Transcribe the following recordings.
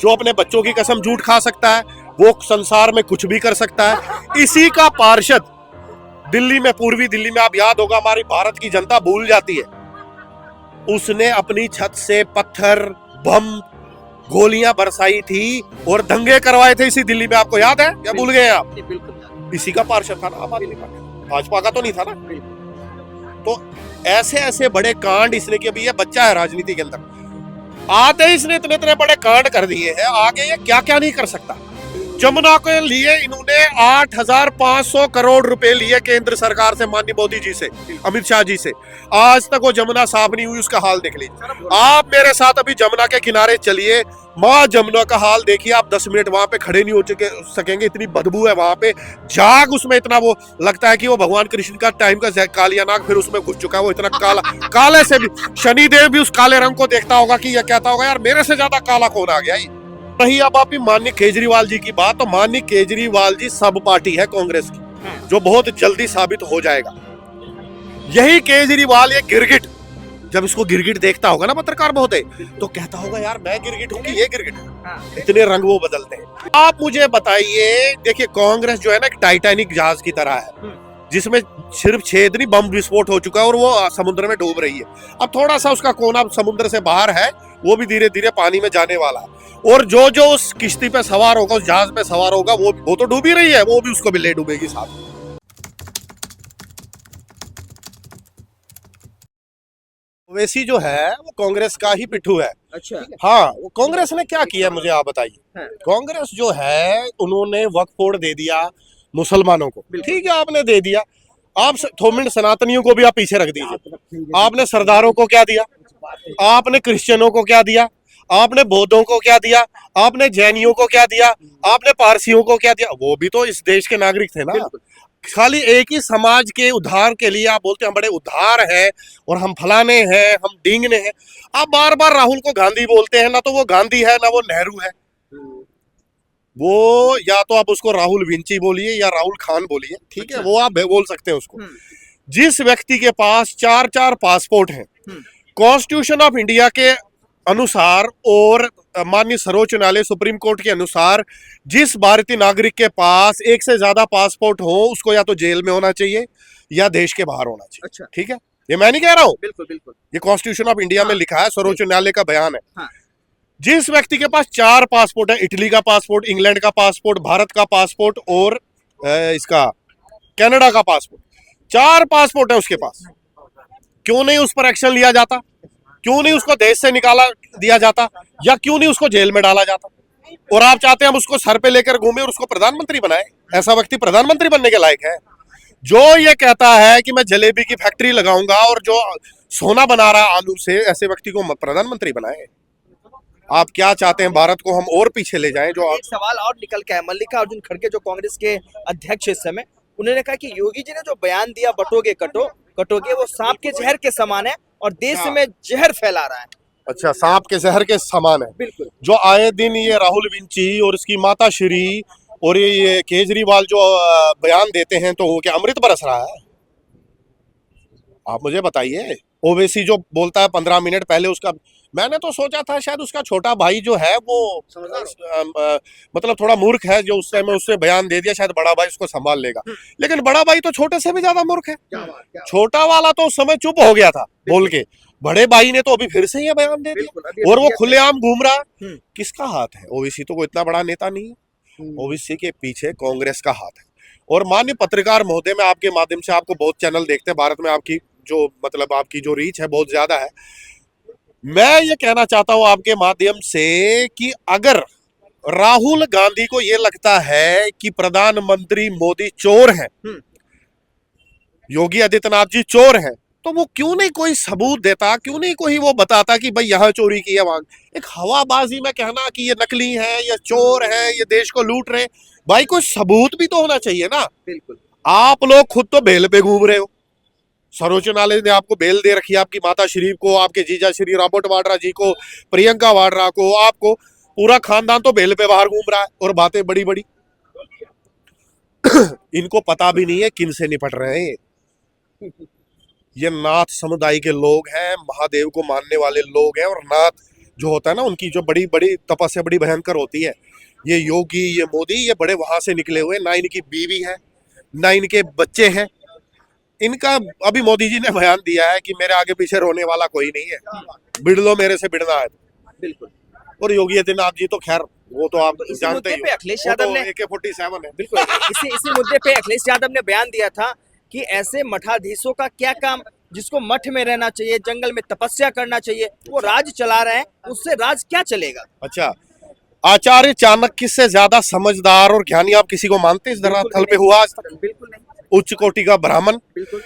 जो अपने बच्चों की कसम झूठ खा सकता है वो संसार में कुछ भी कर सकता है। इसी का पार्षद दिल्ली में, पूर्वी दिल्ली में, आप याद होगा, हमारी भारत की जनता भूल जाती है, उसने अपनी छत से पत्थर, बम, गोलियां बरसाई थी और दंगे करवाए थे इसी दिल्ली में। आपको याद है या भूल गए आप? इसी का पार्षद था ना आम आदमी पार्टी, भाजपा का तो नहीं था ना। तो ऐसे ऐसे बड़े कांड इसने किए। अभी ये बच्चा है राजनीति के अंदर, आते ही इसने इतने इतने बड़े कांड कर दिए हैं, आगे ये क्या क्या नहीं कर सकता। जमुना के लिए इन्होंने 8,500 करोड़ रुपए लिए केंद्र सरकार से, माननीय मोदी जी से, अमित शाह जी से। आज तक वो जमुना साफ नहीं हुई, उसका हाल देख लीजिए। आप मेरे साथ अभी जमुना के किनारे चलिए, माँ जमुना का हाल देखिए। आप 10 मिनट वहां पे खड़े नहीं हो सकेंगे, इतनी बदबू है वहां पे। झाग उसमें इतना, वो लगता है कि वो भगवान कृष्ण का टाइम का कालिया नाग फिर उसमें घुस चुका है। वो इतना काला, काले से भी शनिदेव भी उस काले रंग को देखता होगा कि यह कहता होगा यार मेरे से ज्यादा काला कौन आ गया। रही अब आप माननीय केजरीवाल जी की बात, तो माननीय केजरीवाल जी सब पार्टी है कांग्रेस की, जो बहुत जल्दी साबित हो जाएगा। यही केजरीवाल, ये गिरगिट, जब इसको गिरगिट देखता होगा ना पत्रकार महोदय, तो कहता होगा यार मैं गिरगिट हूँ कि ये गिरगिट है। इतने रंग वो बदलते हैं। आप मुझे बताइए, देखिए कांग्रेस जो है ना एक टाइटैनिक जहाज की तरह है, जिसमें सिर्फ छेद नहीं, बम विस्फोट हो चुका है और वो समुद्र में डूब रही है। अब थोड़ा सा उसका कोना समुद्र से बाहर है, वो भी धीरे धीरे पानी में जाने वाला है। और जो जो उस किश्ती पे सवार होगा, उस जहाज पे सवार होगा, वो तो डूब ही रही है, वो भी उसको भी ले डूबेगी साथ। ओवैसी जो है वो कांग्रेस का ही पिट्ठू है। अच्छा। हाँ, वो कांग्रेस ने क्या किया मुझे आप बताइए। हाँ। कांग्रेस जो है उन्होंने वक्फ बोर्ड दे दिया मुसलमानों को, ठीक है आपने दे दिया। आप थोमिन सनातनियों को भी आप पीछे रख दीजिए। आपने सरदारों को क्या दिया, आपने क्रिश्चियनों को क्या दिया, आपने बौद्धों को क्या दिया, आपने जैनियों को क्या दिया, आपने पारसियों को क्या दिया। वो भी तो इस देश के नागरिक थे ना। खाली एक ही समाज के उद्धार के लिए आप बोलते हैं हम बड़े उद्धार हैं और हम फलाने हैं, हम डींगने हैं। आप बार बार राहुल को गांधी बोलते हैं, ना तो वो गांधी है ना वो नेहरू है। वो या तो आप उसको राहुल विंची बोलिए या राहुल खान बोलिए, ठीक है, वो आप बोल सकते हैं उसको। जिस व्यक्ति के पास 4-4 पासपोर्ट हैं, कॉन्स्टिट्यूशन ऑफ इंडिया के अनुसार और माननीय सर्वोच्च न्यायालय सुप्रीम कोर्ट के अनुसार जिस भारतीय नागरिक के पास एक से ज्यादा पासपोर्ट हो, उसको या तो जेल में होना चाहिए या देश के बाहर होना चाहिए। अच्छा। ठीक है, ये मैं नहीं कह रहा हूं, बिल्कुल बिल्कुल, ये कॉन्स्टिट्यूशन ऑफ इंडिया में लिखा है, सर्वोच्च न्यायालय का बयान है। हाँ। जिस व्यक्ति के पास 4 पासपोर्ट है, इटली का पासपोर्ट, इंग्लैंड का पासपोर्ट, भारत का पासपोर्ट और इसका कनाडा का पासपोर्ट, 4 पासपोर्ट है उसके पास, क्यों नहीं उस पर एक्शन लिया जाता? क्यों नहीं उसको देश से निकाला दिया जाता, या क्यों नहीं उसको जेल में डाला जाता? और आप चाहते हैं हम उसको सर पे लेकर घूमे और उसको प्रधानमंत्री बनाए? ऐसा व्यक्ति प्रधानमंत्री बनने के लायक है? जो ये कहता है कि मैं जलेबी की फैक्ट्री लगाऊंगा और जो सोना बना रहा आलू से, ऐसे व्यक्ति को प्रधानमंत्री बनाए? आप क्या चाहते हैं, भारत को हम और पीछे ले जाएं? जो एक सवाल और निकल के आया, मल्लिकार्जुन खड़गे जो कांग्रेस के अध्यक्ष इस समय, उन्होंने कहा कि योगी जी ने जो बयान दिया बटोगे कटोगे, वो सांप के जहर के समान है और देश में जहर फैला रहा है। अच्छा, सांप के जहर के समान है। बिल्कुल। जो आए दिन ये राहुल विंची और इसकी माता श्री और ये केजरीवाल जो बयान देते हैं, तो वो क्या अमृत बरस रहा है? आप मुझे बताइए। ओवैसी जो बोलता है 15 मिनट पहले, उसका मैंने तो सोचा था शायद उसका छोटा भाई जो है वो मतलब थोड़ा मूर्ख है, जो उस समय उससे बयान दे दिया, शायद बड़ा भाई उसको संभाल लेगा। लेकिन बड़ा भाई तो छोटे से भी ज्यादा मूर्ख है। छोटा वाला तो उस समय चुप हो गया था बोल के, बड़े भाई ने तो अभी फिर से ये बयान दे दिया और वो खुलेआम घूम रहा है। किसका हाथ है? ओवैसी तो कोई इतना बड़ा नेता नहीं है, ओवैसी के पीछे कांग्रेस का हाथ है। और माननीय पत्रकार महोदय, मैं आपके माध्यम से, आपको बहुत चैनल देखते हैं भारत में, आपकी जो मतलब आपकी जो रीच है बहुत ज्यादा है। मैं ये कहना चाहता हूं आपके माध्यम से कि अगर राहुल गांधी को ये लगता है कि प्रधानमंत्री मोदी चोर हैं, योगी आदित्यनाथ जी चोर हैं, तो वो क्यों नहीं कोई सबूत देता, क्यों नहीं कोई वो बताता कि भाई यहां चोरी की है, वहां। एक हवाबाजी में कहना कि ये नकली है, ये चोर है, ये देश को लूट रहे, भाई कोई सबूत भी तो होना चाहिए ना। बिल्कुल। आप लोग खुद तो बेल पे घूम रहे हो, सर्वोच्च न्यायालय ने आपको बेल दे रखी है, आपकी माता श्री को, आपके जीजा श्री रॉबर्ट वाड्रा जी को, प्रियंका वाड्रा को, आपको, पूरा खानदान तो बेल पे बाहर घूम रहा है और बातें बड़ी बड़ी। इनको पता भी नहीं है किन से निपट रहे हैं। ये नाथ समुदाय के लोग हैं, महादेव को मानने वाले लोग हैं, और नाथ जो होता है ना उनकी जो बड़ी बड़ी तपस्या बड़ी भयंकर होती है, ये योगी ये मोदी ये बड़े वहां से निकले हुए, ना इनकी बीवी है ना इनके बच्चे हैं। इनका अभी मोदी जी ने बयान दिया है कि मेरे आगे पीछे रोने वाला कोई नहीं है, बिड़ लो मेरे से बिड़ना है। बिल्कुल। और योगी आदित्यनाथ जी तो खैर वो तो आप तो इसी जानते मुद्दे ही पे हो, अखिलेश वो यादव तो ने AK-47 है। बिल्कुल इसी मुद्दे पे अखिलेश यादव ने बयान दिया था कि ऐसे मठाधीशों का क्या काम, जिसको मठ में रहना चाहिए, जंगल में तपस्या करना चाहिए, वो राज चला रहे हैं, उससे राज क्या चलेगा। अच्छा, आचार्य चाणक्य से ज्यादा समझदार और ज्ञानी आप किसी को मानते हैं इस धरातल पे हुआ आज तक? बिल्कुल नहीं। उच्च कोटि का ब्राह्मण, बिल्कुल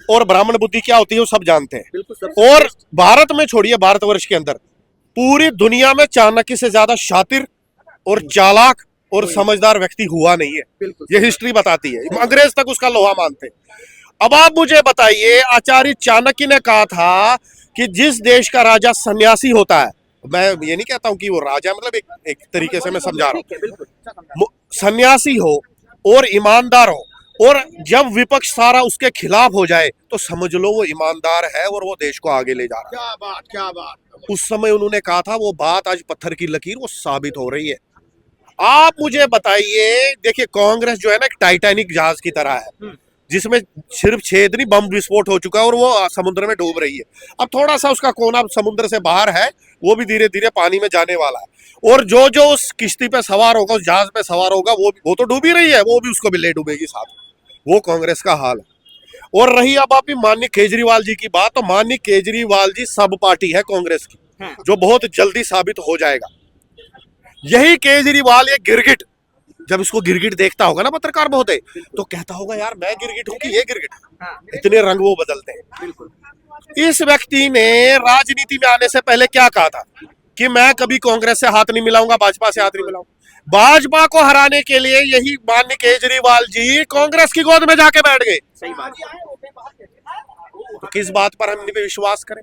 और ब्राह्मण बुद्धि क्या होती है वो सब जानते हैं। बिल्कुल। और भारत में छोड़िए, भारतवर्ष के अंदर पूरी दुनिया में चाणक्य से ज्यादा शातिर और चालाक और समझदार व्यक्ति हुआ नहीं है, ये हिस्ट्री बताती है। अंग्रेज तक उसका लोहा मानते हैं। अब आप मुझे बताइए, आचार्य चाणक्य ने कहा था कि जिस देश का राजा सन्यासी होता है, मैं ये नहीं कहता हूं कि वो राजा है, मतलब एक तरीके से मैं समझा रहा हूं, सन्यासी हो और ईमानदार हो, और जब विपक्ष सारा उसके खिलाफ हो जाए तो समझ लो वो ईमानदार है और वो देश को आगे ले जा रहा है। क्या बात उस समय उन्होंने कहा था, वो बात आज पत्थर की लकीर वो साबित हो रही है। आप मुझे बताइए, देखिए कांग्रेस जो है ना एक टाइटैनिक जहाज की तरह है, जिसमें सिर्फ छेद नहीं बम विस्फोट हो चुका है और वो समुद्र में डूब रही है। अब थोड़ा सा उसका कोना समुद्र से बाहर है, वो भी धीरे धीरे पानी में जाने वाला है, और जो जो उस किश्ती पे सवार होगा, उस जहाज पे सवार होगा, वो तो डूब ही रही है, वो भी उसको भी ले डूबेगी साथ। वो कांग्रेस का हाल है। और रही अब आप माननीय केजरीवाल जी की बात, तो माननीय केजरीवाल जी सब पार्टी है कांग्रेस की, जो बहुत जल्दी साबित हो जाएगा। यही केजरीवाल ये गिरगिट, जब इसको गिरगिट देखता होगा ना पत्रकार महोदय, तो कहता होगा यार मैं गिरगिट हूं कि ये गिरगिट है। इतने रंग वो बदलते हैं। इस व्यक्ति ने राजनीति में आने से पहले क्या कहा था कि मैं कभी कांग्रेस से हाथ नहीं मिलाऊंगा, भाजपा से हाथ नहीं मिलाऊंगा। भाजपा को हराने के लिए यही माननीय केजरीवाल जी कांग्रेस की गोद में जाके बैठ गए। सही बात। तो किस बात पर हम इन पे विश्वास करें?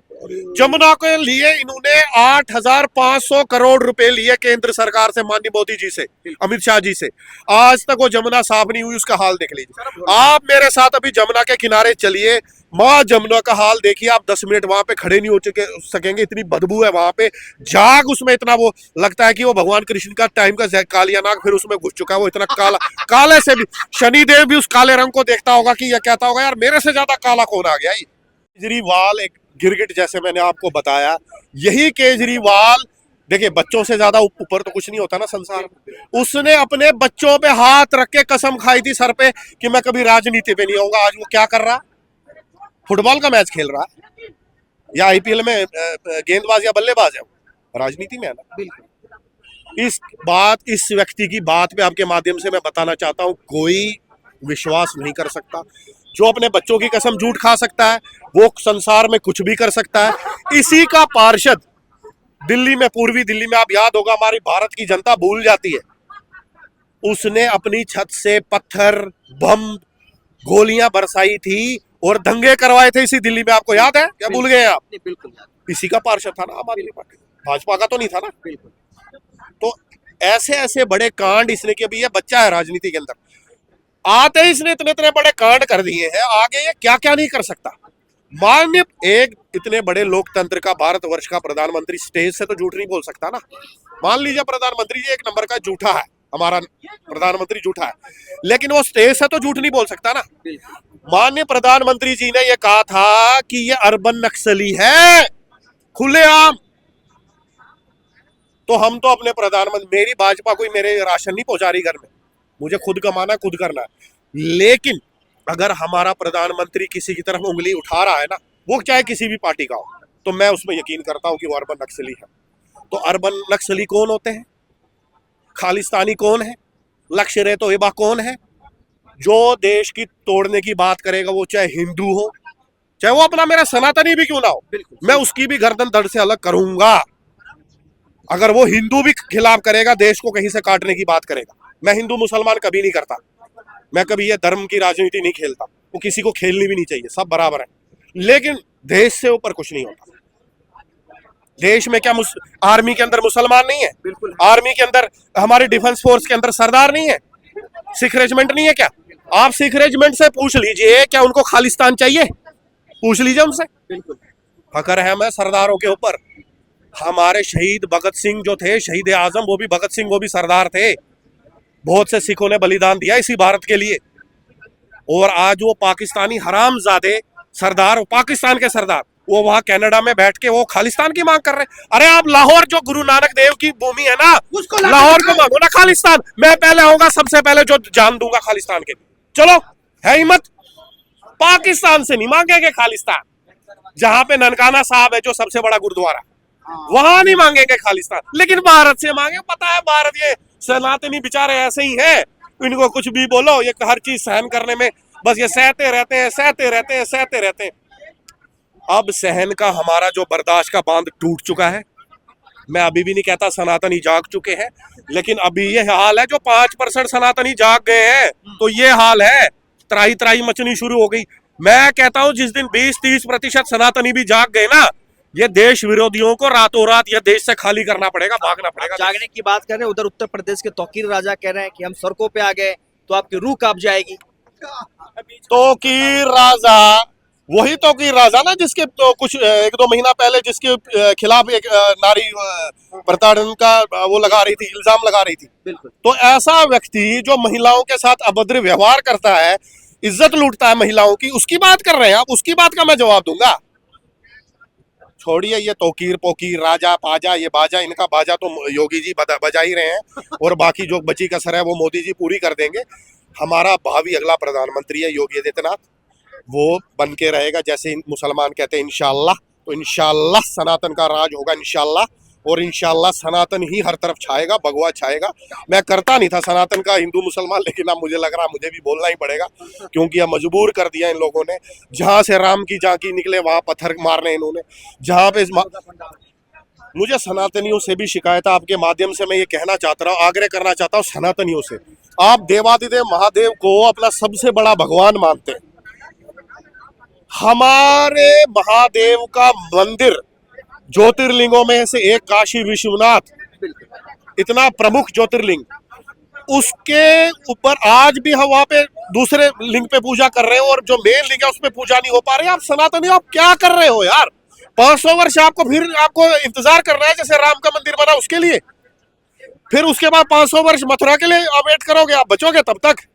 जमुना के लिए इन्होंने 8,500 करोड़ रुपए लिए केंद्र सरकार से, माननीय मोदी जी से, अमित शाह जी से। आज तक वो जमुना साफ नहीं हुई, उसका हाल देख लीजिए। आप मेरे साथ अभी जमुना के किनारे चलिए, माँ जमुना का हाल देखिए। आप 10 मिनट वहां पे खड़े नहीं हो सकेंगे, इतनी बदबू है वहां पे। झाग उसमें इतना वो लगता है कि वो भगवान कृष्ण का टाइम का कालिया नाग फिर उसमें घुस चुका है। वो इतना काला, काले से भी शनिदेव भी उस काले रंग को देखता होगा कि यह कहता होगा यार मेरे से ज्यादा काला कौन आ गया। केजरीवाल एक गिरगिट, जैसे मैंने आपको बताया। यही केजरीवाल देखिए, बच्चों से ज्यादा ऊपर तो कुछ नहीं होता ना संसार में। उसने अपने बच्चों पे हाथ रख के कसम खाई थी सर पे कि मैं कभी राजनीति पे नहीं आऊंगा। आज वो क्या कर रहा, फुटबॉल का मैच खेल रहा है या IPL में गेंदबाज या बल्लेबाज है, राजनीति में है ना। इस व्यक्ति की बात पे आपके माध्यम से मैं बताना चाहता हूं, कोई विश्वास नहीं कर सकता। जो अपने बच्चों की कसम झूठ खा सकता है, वो संसार में कुछ भी कर सकता है। इसी का पार्षद दिल्ली में, पूर्वी दिल्ली में, आप याद होगा, हमारी भारत की जनता भूल जाती है, उसने अपनी छत से पत्थर, बम, गोलियां बरसाई थी और दंगे करवाए थे इसी दिल्ली में। आपको याद है क्या? भूल गए आप? बिल्कुल। इसी का पार्षद था ना आम आदमी पार्टी, भाजपा का तो नहीं था ना। तो ऐसे ऐसे बड़े कांड इसने किए। अभी ये बच्चा है राजनीति के अंदर, आते ही इसने इतने इतने बड़े कांड कर दिए हैं, आगे ये क्या क्या नहीं कर सकता। माननीय एक इतने बड़े लोकतंत्र का, भारतवर्ष का प्रधानमंत्री स्टेज से तो झूठ नहीं बोल सकता ना। मान लीजिए प्रधानमंत्री जी एक नंबर का झूठा है, हमारा प्रधानमंत्री झूठा है, लेकिन वो स्टेज से तो झूठ नहीं बोल सकता ना। माननीय प्रधानमंत्री जी ने यह कहा था कि ये अर्बन नक्सली है, खुलेआम। तो हम तो अपने प्रधानमंत्री, मेरी भाजपा कोई मेरे राशन नहीं पहुंचा रही घर में, मुझे खुद कमाना खुद करना है। लेकिन अगर हमारा प्रधानमंत्री किसी की तरफ उंगली उठा रहा है ना, वो चाहे किसी भी पार्टी का हो, तो मैं उसमें यकीन करता हूं कि वो अर्बन नक्सली है। तो अर्बन नक्सली कौन होते हैं? खालिस्तानी कौन है? लश्कर ए तोयबा कौन है? जो देश की तोड़ने की बात करेगा, वो चाहे हिंदू हो, चाहे वो अपना मेरा सनातनी भी क्यों ना हो, मैं उसकी भी गर्दन धड़ से अलग करूंगा। अगर वो हिंदू भी खिलाफ करेगा, देश को कहीं से काटने की बात करेगा, मैं हिंदू मुसलमान कभी नहीं करता। मैं कभी ये धर्म की राजनीति नहीं खेलता, वो किसी को खेलनी भी नहीं चाहिए, सब बराबर है। लेकिन देश से ऊपर कुछ नहीं होता। देश में क्या आर्मी के अंदर मुसलमान नहीं है? बिल्कुल। आर्मी के अंदर, हमारे डिफेंस फोर्स के अंदर सरदार नहीं है? सिख रेजिमेंट नहीं है क्या? आप सिख रेजिमेंट से पूछ लीजिए क्या उनको खालिस्तान चाहिए, पूछ लीजिए उनसे। बिल्कुल। फकर है मैं सरदारों के ऊपर, हमारे शहीद भगत सिंह जो थे, शहीद आजम, वो भी भगत सिंह, वो भी सरदार थे। बहुत से सिखों ने बलिदान दिया इसी भारत के लिए। और आज वो पाकिस्तानी हरामजादे सरदार, पाकिस्तान के सरदार, वो वहां कनाडा में बैठ के वो खालिस्तान की मांग कर रहे हैं। अरे आप लाहौर, जो गुरु नानक देव की भूमि है ना, उसको लाहौर को मांगो ना खालिस्तान। मैं पहले आऊंगा, सबसे पहले जो जान दूंगा खालिस्तान के। चलो, है हिम्मत? पाकिस्तान से नहीं मांगेंगे खालिस्तान। जहां पे ननकाना साहब है, जो सबसे बड़ा गुरुद्वारा, वहां नहीं मांगेंगे खालिस्तान, लेकिन भारत से मांगे। पता है, भारत ये सनातनी बेचारे ऐसे ही हैं, इनको कुछ भी बोलो, ये हर चीज सहन करने में बस ये सहते रहते हैं, सहते रहते हैं, सहते रहते हैं। अब सहन का हमारा जो बर्दाश्त का बांध टूट चुका है। मैं अभी भी नहीं कहता सनातनी जाग चुके हैं, लेकिन अभी ये हाल है, जो 5% सनातनी जाग गए हैं, तो ये हाल है, त्राही त्राही मचनी शुरू हो गई। मैं कहता हूं जिस दिन 20-30% सनातनी भी जाग गए ना, ये देश विरोधियों को रातों रात ये देश से खाली करना पड़ेगा, भागना पड़ेगा। जागने की बात कर रहे हैं, उधर उत्तर प्रदेश के तौकीर राजा कह रहे हैं कि हम सड़कों पे आ गए तो आपकी रूह कांप जाएगी। तौकीर राजा, वही तौकीर राजा ना, जिसके तो कुछ 1-2 महीना पहले जिसके खिलाफ एक नारी प्रताड़न का वो लगा रही थी, इल्जाम लगा रही थी। बिल्कुल। तो ऐसा व्यक्ति जो महिलाओं के साथ अभद्र व्यवहार करता है, इज्जत लूटता है महिलाओं की, उसकी बात कर रहे हैं आप। उसकी बात का मैं जवाब दूंगा। छोड़िए ये तौकीर पोकीर, राजा पाजा, ये बाजा, इनका बाजा तो योगी जी बजा ही रहे हैं, और बाकी जो बची कसर है वो मोदी जी पूरी कर देंगे। हमारा भावी अगला प्रधानमंत्री है योगी आदित्यनाथ, वो बन के रहेगा, जैसे मुसलमान कहते हैं इंशाल्लाह। तो इंशाल्लाह सनातन का राज होगा, इंशाल्लाह। और इंशाल्लाह सनातन ही हर तरफ छाएगा, भगवा छाएगा। मैं करता नहीं था सनातन का हिंदू मुसलमान, लेकिन अब मुझे लग रहा मुझे भी बोलना ही पड़ेगा, क्योंकि अब मजबूर कर दिया इन लोगों ने। जहां से राम की झांकी निकले वहां पत्थर मारने इन्होंने। जहां पे मुझे सनातनियों से भी शिकायत है, आपके माध्यम से मैं ये कहना चाहता हूँ, आग्रह करना चाहता हूँ सनातनियों से, आप देवादिदेव महादेव को अपना सबसे बड़ा भगवान मानते हैं। हमारे महादेव का मंदिर ज्योतिर्लिंगों में से एक, काशी विश्वनाथ, इतना प्रमुख ज्योतिर्लिंग, उसके ऊपर आज भी हम वहां पे दूसरे लिंग पे पूजा कर रहे हो, और जो मेन लिंग है उस पे पूजा नहीं हो पा रही। आप सनातनी, आप क्या कर रहे हो यार? 500 वर्ष आपको फिर आपको इंतजार करना है, जैसे राम का मंदिर बना उसके लिए, फिर उसके बाद 500 वर्ष मथुरा के लिए आप वेट करोगे? आप बचोगे तब तक?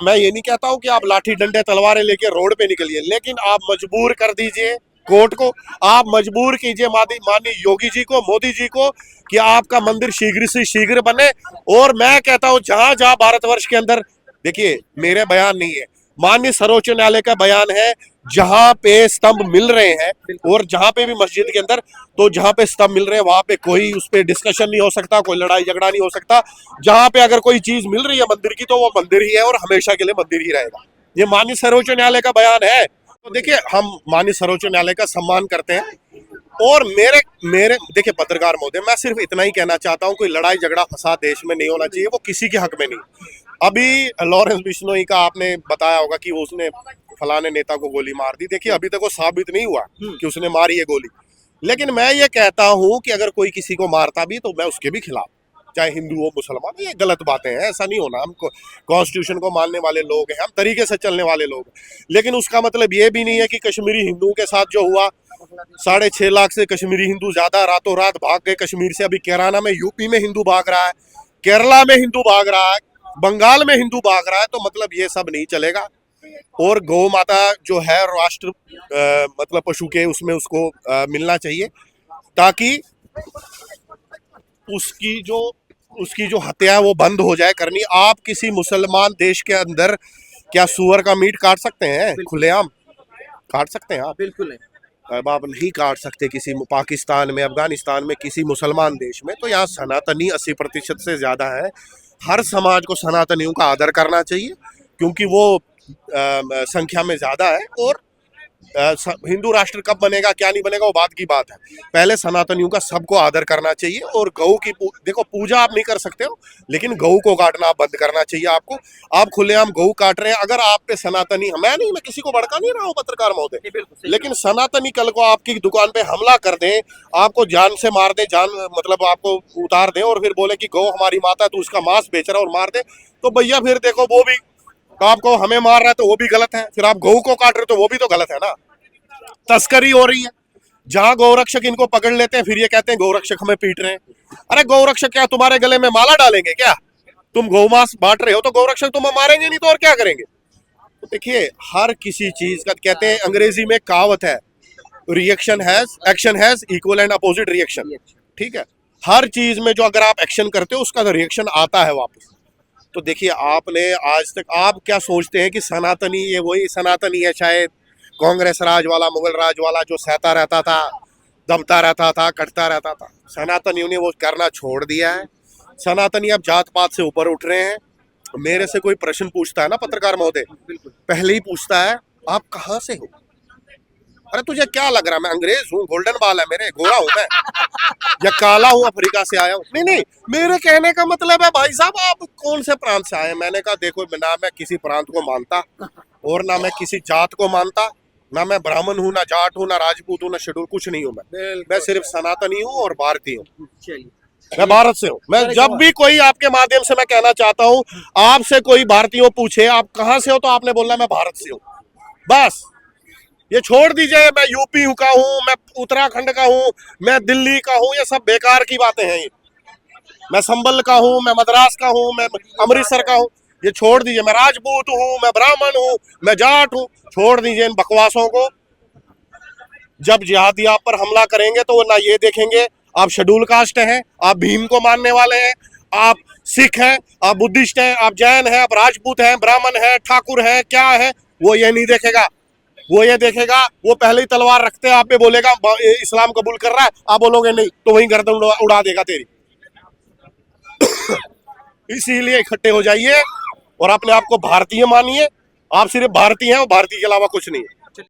मैं ये नहीं कहता हूं कि आप लाठी डंडे तलवारें लेके रोड पे निकलिए, लेकिन आप मजबूर कर दीजिए कोर्ट को, आप मजबूर कीजिए माननीय योगी जी को, मोदी जी को, कि आपका मंदिर शीघ्र से शीघ्र बने। और मैं कहता हूं जहां जहां भारतवर्ष के अंदर, देखिए मेरे बयान नहीं है, माननीय सर्वोच्च न्यायालय का बयान है, जहां पे स्तंभ मिल रहे हैं, और जहां पे भी मस्जिद के अंदर, तो जहां पे स्तंभ मिल रहे हैं वहां पे कोई उस पे डिस्कशन नहीं हो सकता, कोई लड़ाई झगड़ा नहीं हो सकता। जहां पे अगर कोई चीज मिल रही है मंदिर की, तो वो मंदिर ही है और हमेशा के लिए मंदिर ही रहेगा। ये माननीय सर्वोच्च न्यायालय का बयान है। तो देखिए, हम माननीय सर्वोच्च न्यायालय का सम्मान करते हैं। और मेरे देखिए पत्रकार महोदय, मैं सिर्फ इतना ही कहना चाहता हूं, कोई लड़ाई झगड़ा फसाद देश में नहीं होना चाहिए, वो किसी के हक में नहीं। अभी लॉरेंस बिश्नोई का आपने बताया होगा कि उसने फलाने नेता को गोली मार दी। देखिए अभी तक वो साबित नहीं हुआ कि उसने मारी है गोली, लेकिन मैं ये कहता हूं कि अगर कोई किसी को मारता भी, तो मैं उसके भी खिलाफ, चाहे हिंदू हो मुसलमान। ये गलत बातें हैं, ऐसा नहीं होना। हम कॉन्स्टिट्यूशन को मानने वाले लोग हैं, हम तरीके से चलने वाले लोग हैं, लेकिन उसका मतलब ये भी नहीं है कि कश्मीरी हिंदुओं के साथ जो हुआ, 6.5 लाख से कश्मीरी हिंदू ज्यादा रातों रात भाग गए कश्मीर से। अभी कैराना में, यूपी में हिंदू भाग रहा है, केरला में हिंदू भाग रहा है, बंगाल में हिंदू भाग रहा है। तो मतलब ये सब नहीं चलेगा। और गौ माता जो है राष्ट्र मतलब पशु के, उसमें उसको मिलना चाहिए, ताकि उसकी जो हत्या है वो बंद हो जाए करनी। आप किसी मुसलमान देश के अंदर क्या सुअर का मीट काट सकते हैं? खुलेआम काट सकते हैं आप? बिल्कुल नहीं। अब आप नहीं काट सकते किसी पाकिस्तान में, अफगानिस्तान में, किसी मुसलमान देश में। तो यहाँ सनातनी 80% से ज्यादा है। हर समाज को सनातनियों का आदर करना चाहिए, क्योंकि वो संख्या में ज्यादा है। और हिंदू राष्ट्र कब बनेगा क्या नहीं बनेगा वो बात की बात है, पहले सनातनियों का सबको आदर करना चाहिए। और गऊ की देखो, पूजा आप नहीं कर सकते हो, लेकिन गऊ को काटना आप बंद करना चाहिए आपको। आप खुलेआम गऊ काट रहे हैं। अगर आप पे सनातनी, मैं किसी को भड़का नहीं रहा हूँ पत्रकार महोदय, लेकिन सनातनी कल को आपकी दुकान पे हमला कर दें, आपको जान से मार दे, जान मतलब आपको उतार दे, और फिर बोले कि गौ हमारी माता, तो उसका मांस बेच रहा है और मार दे, तो भैया फिर देखो वो भी आपको हमें मार रहा है तो वो भी गलत है, फिर आप गऊ को काट रहे हो तो वो भी तो गलत है ना। तस्करी हो रही है। जहां गौरक्षक इनको पकड़ लेते हैं, फिर ये कहते हैं गौरक्षक हमें पीट रहे हैं। अरे गौरक्षक क्या तुम्हारे गले में माला डालेंगे क्या? तुम गौमांस बांट रहे हो तो गौरक्षक तुम्हें मारेंगे नहीं तो और क्या करेंगे? तो देखिए, हर किसी चीज का कहते हैं, अंग्रेजी में कहावत है, action has equal and opposite reaction. ठीक है, हर चीज में जो अगर आप एक्शन करते हो उसका तो रिएक्शन आता है वापस। तो देखिए, आपने आज तक, आप क्या सोचते हैं कि सनातनी ये वही सनातनी है शायद, कांग्रेस राज वाला, मुगल राज वाला जो सहता रहता था, दबता रहता था, कटता रहता था। सनातनियों ने वो करना छोड़ दिया है। सनातनी अब जात पात से ऊपर उठ रहे हैं। मेरे से कोई प्रश्न पूछता है ना पत्रकार महोदय, पहले ही पूछता है आप कहाँ से हो? अरे तुझे क्या लग रहा है मैं अंग्रेज हूँ, गोल्डन बाल है मेरे, गोरा हूँ मैं, या काला हूँ, अफ्रीका से आया हूँ? नहीं नहीं, मेरे कहने का मतलब है भाई साहब आप कौन से प्रांत से आए हैं? मैंने कहा देखो, ना मैं किसी प्रांत को मानता और ना मैं किसी जात को मानता, ना मैं ब्राह्मण हूँ, ना जाट हूँ, ना राजपूत हूँ, ना शेड्यूल, कुछ नहीं हूँ मैं सिर्फ सनातनी हूँ और भारतीय हूँ। मैं भारत से हूँ। मैं जब भी कोई आपके माध्यम से मैं कहना चाहता हूँ, आपसे कोई भारतीय पूछे आप कहाँ से हो, तो आपने बोलना मैं भारत से हूँ। बस ये छोड़ दीजिए, मैं यूपी का हूँ, मैं उत्तराखंड का हूँ, मैं दिल्ली का हूँ, ये सब बेकार की बातें हैं। ये मैं संबल का हूँ, मैं मद्रास का हूँ, मैं अमृतसर का हूँ, ये छोड़ दीजिए। मैं राजपूत हूँ, मैं ब्राह्मण हूँ, मैं जाट हूँ, छोड़ दीजिए इन बकवासों को। जब जिहादी आप पर हमला करेंगे तो वो ना ये देखेंगे आप शेड्यूल कास्ट हैं, आप भीम को मानने वाले हैं, आप सिख हैं, आप बुद्धिस्ट हैं, आप जैन हैं, आप राजपूत हैं, ब्राह्मण हैं, ठाकुर हैं, क्या है, वो ये नहीं देखेगा। वो ये देखेगा, वो पहले ही तलवार रखते हैं आप पे, बोलेगा इस्लाम कबूल कर रहा है, आप बोलोगे नहीं तो वहीं गर्दन उड़ा देगा तेरी। इसीलिए इकट्ठे हो जाइए और अपने आप को भारतीय मानिए। आप सिर्फ भारतीय हैं और भारतीय के अलावा कुछ नहीं है।